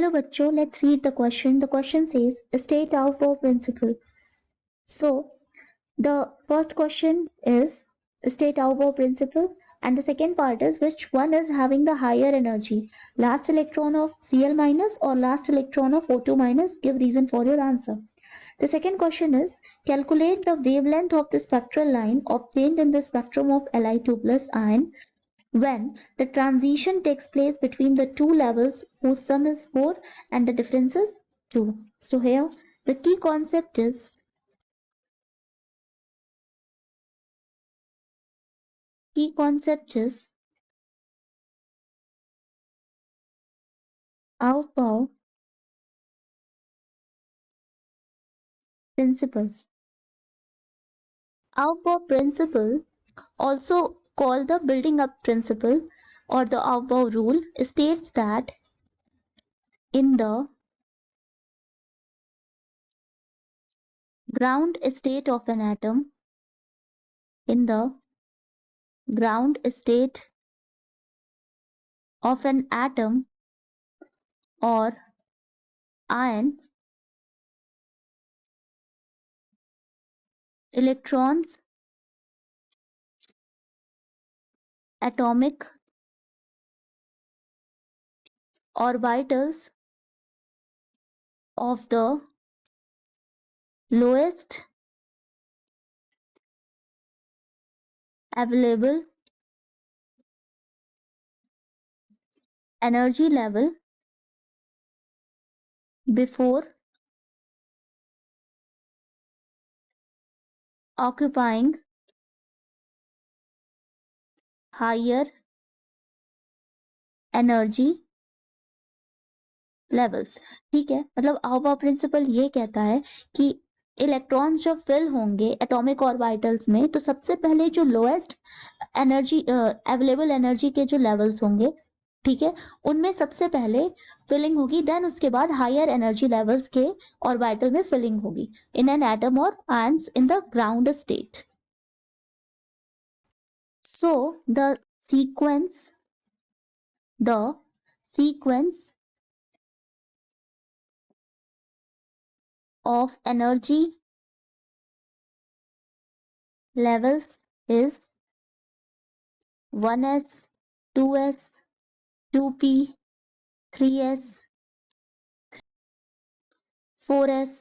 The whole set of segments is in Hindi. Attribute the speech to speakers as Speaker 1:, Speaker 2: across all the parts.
Speaker 1: Hello bachcho, let's read the question. The question says state Aufbau principle. So the first question is state Aufbau principle, and the second part is which one is having the higher energy, last electron of Cl minus or last electron of O2 minus. Give reason for your answer. The second question is calculate the wavelength of the spectral line obtained in the spectrum of Li2 plus ion when the transition takes place between the two levels whose sum is 4 and the difference is 2. So here the key concept is Aufbau principle. Aufbau principle, also called the building up principle or the Aufbau rule, states that in the ground state of an atom, in the ground state of an atom or ion, electrons, atomic orbitals of the lowest available energy level before occupying higher energy levels. ठीक है, मतलब आउबा प्रिंसिपल ये कहता है कि इलेक्ट्रॉन्स जब फिल होंगे एटॉमिक ऑर्बिटल्स में तो सबसे पहले जो लोएस्ट एनर्जी अवेलेबल एनर्जी के जो लेवल्स होंगे, ठीक है, उनमें सबसे पहले फिलिंग होगी, देन उसके बाद हायर एनर्जी लेवल्स के ऑर्बिटल में फिलिंग होगी इन एन एटम और ions in the ground state. So the sequence of energy levels is 1s, 2s, 2p, 3s, 4s,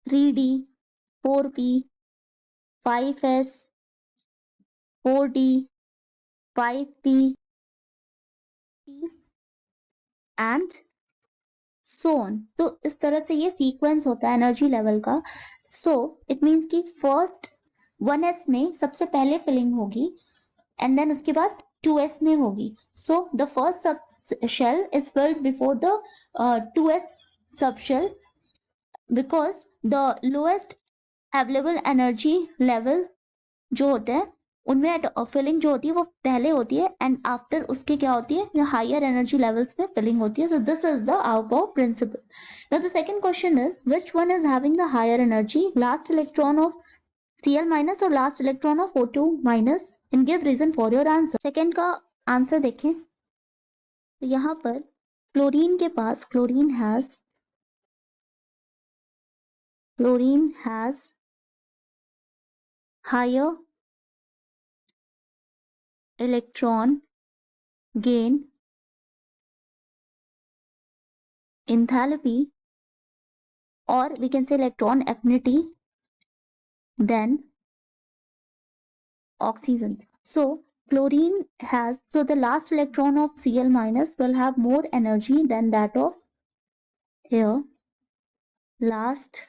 Speaker 1: 3d, 4p, 5s, 4d, 5p and so on. तो इस तरह से ये सीक्वेंस होता है एनर्जी लेवल का. सो इट मीन्स कि फर्स्ट 1s में सबसे पहले फिलिंग होगी एंड देन उसके बाद 2s में होगी. So the first sub shell is filled before the 2s sub shell because the lowest available energy level जो होते हैं उनमें फिलिंग जो होती है वो पहले होती है एंड आफ्टर उसके क्या होती है, जो हायर एनर्जी लेवल्स में फिलिंग होती है. So this is the aufbau principle. Now the second question is which one is having the higher energy, last electron of Cl minus और last electron of O2 minus, and give reason for your answer. Second का आंसर देखें तो यहाँ पर क्लोरीन के पास chlorine has higher electron gain enthalpy, or we can say electron affinity, than oxygen. So chlorine has, so the last electron of Cl minus will have more energy than that of, here, last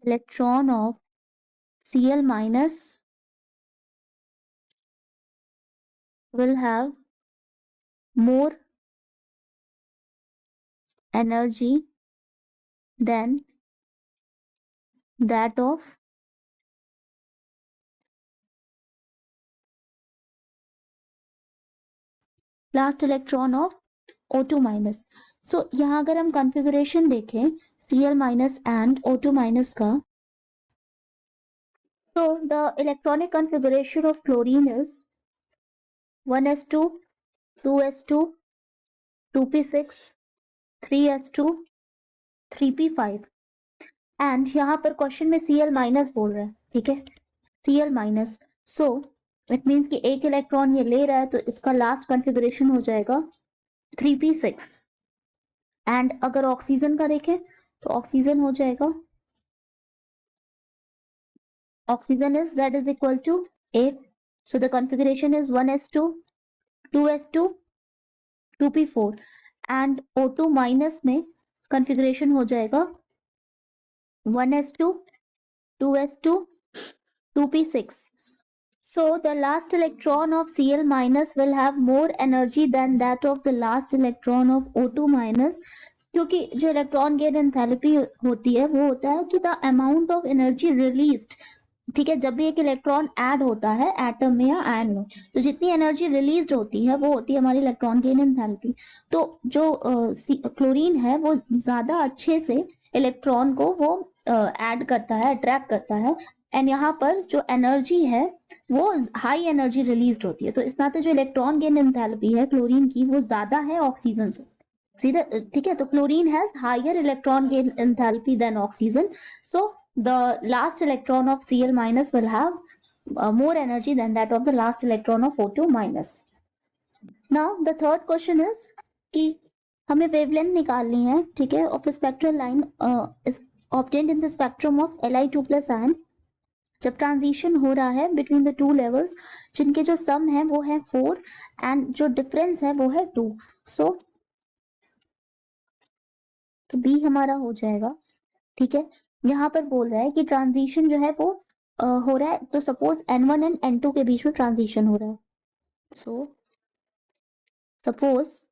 Speaker 1: electron of Cl minus will have more energy than that of last electron of O2 minus. So यहाँ अगर हम कॉन्फ़िगरेशन देखें Cl minus and O2 minus का, so the electronic configuration of chlorine is 1s2 2s2, 2p6, 3s2, 3p5 and यहाँ पर क्वेश्चन में Cl माइनस बोल रहा है, ठीक है, Cl minus, so it means कि एक इलेक्ट्रॉन ये ले रहा है तो इसका लास्ट कॉन्फ़िगरेशन हो जाएगा 3p6 एंड अगर ऑक्सीजन का देखें तो ऑक्सीजन हो जाएगा, oxygen is Z is equal to 8, so the configuration is 1s2, 2s2, 2p4 and O2 minus में कॉन्फ़िगरेशन हो जाएगा 1s2, 2s2, 2p6. So the last electron of Cl minus will have more energy than that of the last electron of O2 minus, क्योंकि जो इलेक्ट्रॉन गेन एंथैल्पी होती है वो होता है कि the amount of energy released, ठीक है, जब भी एक इलेक्ट्रॉन ऐड होता है एटम में या आयन में तो जितनी एनर्जी रिलीज्ड होती है वो होती है हमारी इलेक्ट्रॉन गेन एंथैल्पी। तो जो क्लोरीन है वो ज्यादा अच्छे से इलेक्ट्रॉन को वो ऐड करता है, अट्रैक्ट करता है, एंड यहाँ पर जो एनर्जी है वो हाई एनर्जी रिलीज्ड होती है, तो इस नाते जो इलेक्ट्रॉन गेन एंथैल्पी है क्लोरीन की वो ज्यादा है ऑक्सीजन से, सीधा, ठीक है। तो chlorine has higher electron gain enthalpy then oxygen, so the last electron of Cl minus will have more energy than that of the last electron of O2 minus. Now the third question is कि हमें वेवलेंथ निकालनी है, ठीक है, of spectral line is obtained in the spectrum of Li2 plus ion जब ट्रांजिशन हो रहा है बिटवीन द टू लेवल्स जिनके जो सम है वो है 4 एंड जो डिफरेंस है वो है 2, सो तो बी हमारा हो जाएगा, ठीक है। यहाँ पर बोल रहा है कि ट्रांजिशन जो है वो हो रहा है, तो सपोज N1 एंड N2 के बीच में ट्रांजिशन हो रहा है, so suppose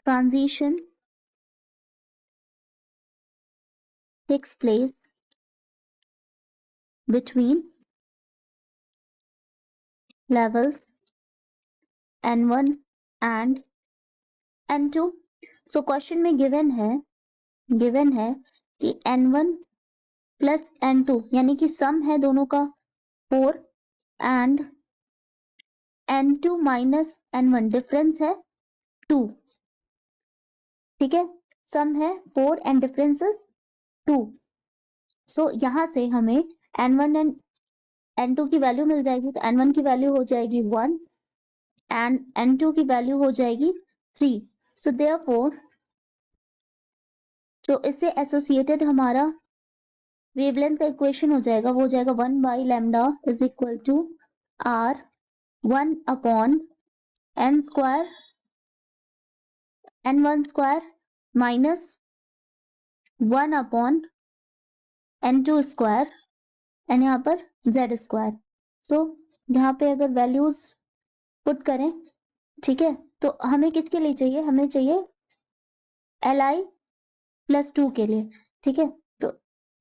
Speaker 1: transition takes place between levels N1 and N2। So question में गिवन है कि N1 प्लस N2 यानी कि सम है दोनों का 4 and N2 minus N1 difference है 2, ठीक है, सम है 4 एंड डिफरेंस इज 2, सो यहाँ से हमें N1 एंड N2 की वैल्यू मिल जाएगी, तो N1 की वैल्यू हो जाएगी 1 एंड N2 की वैल्यू हो जाएगी 3, सो देयरफॉर जो इससे एसोसिएटेड हमारा वेवलेंथ का इक्वेशन हो जाएगा वो हो जाएगा 1 by lambda is equal to R 1 upon N square N1 square minus 1 upon N2 square and यहाँ पर Z स्क्वायर। सो यहाँ पे अगर वैल्यूज पुट करें, ठीक है, तो हमें किसके लिए चाहिए, हमें चाहिए Li प्लस 2 के लिए, ठीक है, तो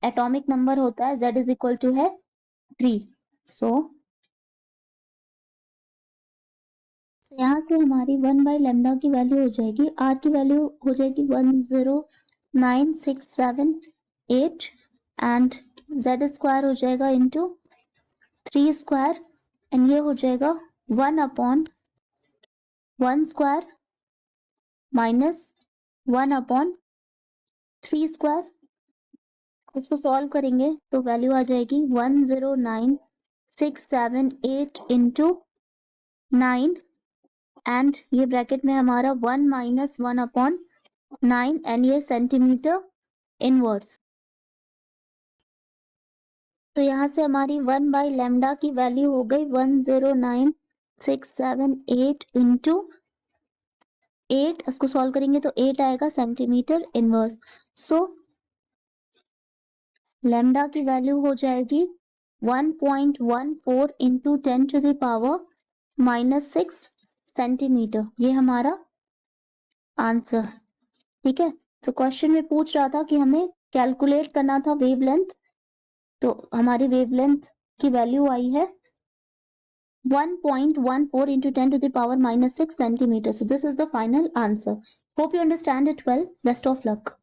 Speaker 1: एटॉमिक नंबर होता है Z इज इक्वल टू है 3, सो यहाँ से हमारी 1 बाई लेमडा की वैल्यू हो जाएगी, R की वैल्यू हो जाएगी 109,678 एंड Z स्क्वायर हो जाएगा इंटू 3 स्क्वायर एंड ये हो जाएगा 1 upon 1 square minus 1 upon 3 square. इसको सॉल्व करेंगे तो वैल्यू आ जाएगी 109,678 इंटू 9 एंड ये ब्रैकेट में हमारा 1 माइनस 1 अपॉन 9 एंड ये सेंटीमीटर इनवर्स। तो यहाँ से हमारी 1 बाई लैम्डा की वैल्यू हो गई 109,678 इंटू 8, इसको सॉल्व करेंगे तो 8 आएगा सेंटीमीटर इनवर्स, सो लैम्डा की वैल्यू हो जाएगी 1.14 into 10 to the power -6 centimetre, ये हमारा आंसर, ठीक है। तो क्वेश्चन में पूछ रहा था कि हमें कैलकुलेट करना था वेवलेंथ, तो हमारी वेवलेंथ की वैल्यू आई है 1.14 into 10 to the power -6 centimeters. So this is the final answer. Hope you understand it well. Best of luck.